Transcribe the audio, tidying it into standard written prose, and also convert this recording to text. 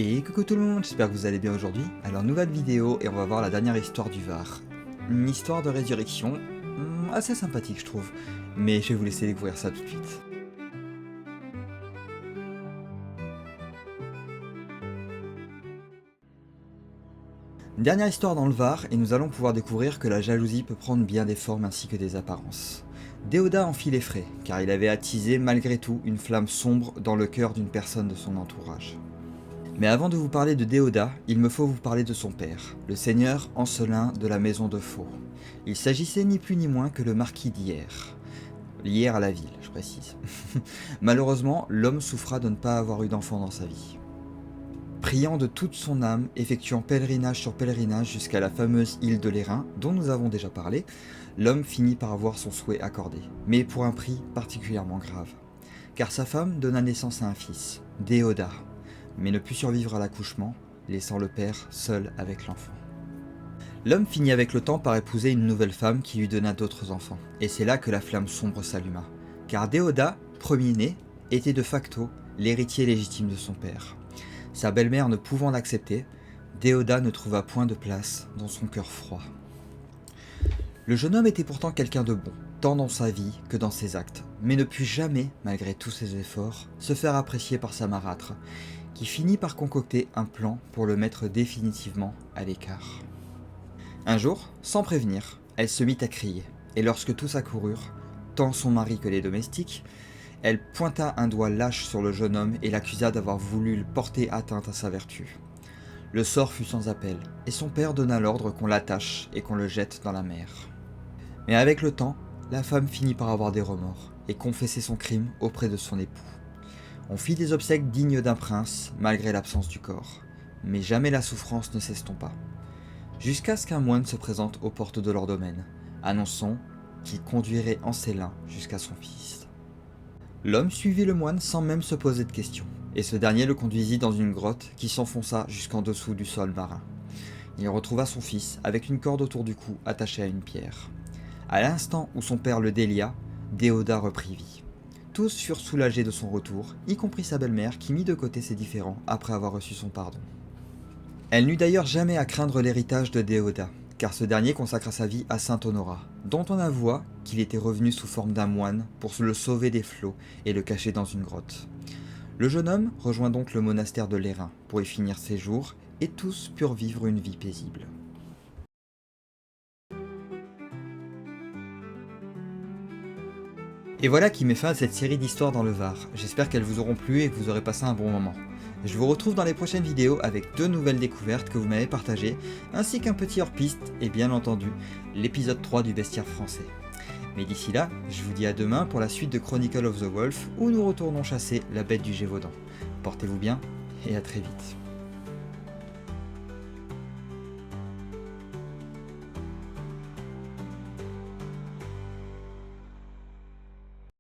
Et coucou tout le monde, j'espère que vous allez bien aujourd'hui. Alors nouvelle vidéo et on va voir la dernière histoire du Var. Une histoire de résurrection, assez sympathique je trouve, mais je vais vous laisser découvrir ça tout de suite. Une dernière histoire dans le Var et nous allons pouvoir découvrir que la jalousie peut prendre bien des formes ainsi que des apparences. Déodat en fit les frais, car il avait attisé malgré tout une flamme sombre dans le cœur d'une personne de son entourage. Mais avant de vous parler de Déodat, il me faut vous parler de son père, le seigneur Ancelin de la maison de Faux. Il s'agissait ni plus ni moins que le marquis d'Hyères. Hyères à la ville, je précise. Malheureusement, l'homme souffra de ne pas avoir eu d'enfant dans sa vie. Priant de toute son âme, effectuant pèlerinage sur pèlerinage jusqu'à la fameuse île de l'Airain, dont nous avons déjà parlé, l'homme finit par avoir son souhait accordé, mais pour un prix particulièrement grave. Car sa femme donna naissance à un fils, Déodat, mais ne put survivre à l'accouchement, laissant le père seul avec l'enfant. L'homme finit avec le temps par épouser une nouvelle femme qui lui donna d'autres enfants, et c'est là que la flamme sombre s'alluma, car Déodat, premier-né, était de facto l'héritier légitime de son père. Sa belle-mère ne pouvant l'accepter, Déodat ne trouva point de place dans son cœur froid. Le jeune homme était pourtant quelqu'un de bon, tant dans sa vie que dans ses actes, mais ne put jamais, malgré tous ses efforts, se faire apprécier par sa marâtre, qui finit par concocter un plan pour le mettre définitivement à l'écart. Un jour, sans prévenir, elle se mit à crier, et lorsque tous accoururent, tant son mari que les domestiques, elle pointa un doigt lâche sur le jeune homme et l'accusa d'avoir voulu porter atteinte à sa vertu. Le sort fut sans appel, et son père donna l'ordre qu'on l'attache et qu'on le jette dans la mer. Mais avec le temps, la femme finit par avoir des remords, et confesser son crime auprès de son époux. On fit des obsèques dignes d'un prince, malgré l'absence du corps, mais jamais la souffrance ne s'estompa. Jusqu'à ce qu'un moine se présente aux portes de leur domaine, annonçant qu'il conduirait Ancelin jusqu'à son fils. L'homme suivit le moine sans même se poser de questions, et ce dernier le conduisit dans une grotte qui s'enfonça jusqu'en dessous du sol marin. Il retrouva son fils avec une corde autour du cou attachée à une pierre. À l'instant où son père le délia, Déodat reprit vie. Tous furent soulagés de son retour, y compris sa belle-mère qui mit de côté ses différends après avoir reçu son pardon. Elle n'eut d'ailleurs jamais à craindre l'héritage de Déodat, car ce dernier consacra sa vie à saint Honorat, dont on avoua qu'il était revenu sous forme d'un moine pour le sauver des flots et le cacher dans une grotte. Le jeune homme rejoint donc le monastère de l'Airain pour y finir ses jours, et tous purent vivre une vie paisible. Et voilà qui met fin à cette série d'histoires dans le Var. J'espère qu'elles vous auront plu et que vous aurez passé un bon moment. Je vous retrouve dans les prochaines vidéos avec 2 nouvelles découvertes que vous m'avez partagées, ainsi qu'un petit hors-piste et bien entendu l'épisode 3 du bestiaire français. Mais d'ici là, je vous dis à demain pour la suite de Chronicle of the Wolf où nous retournons chasser la bête du Gévaudan. Portez-vous bien et à très vite.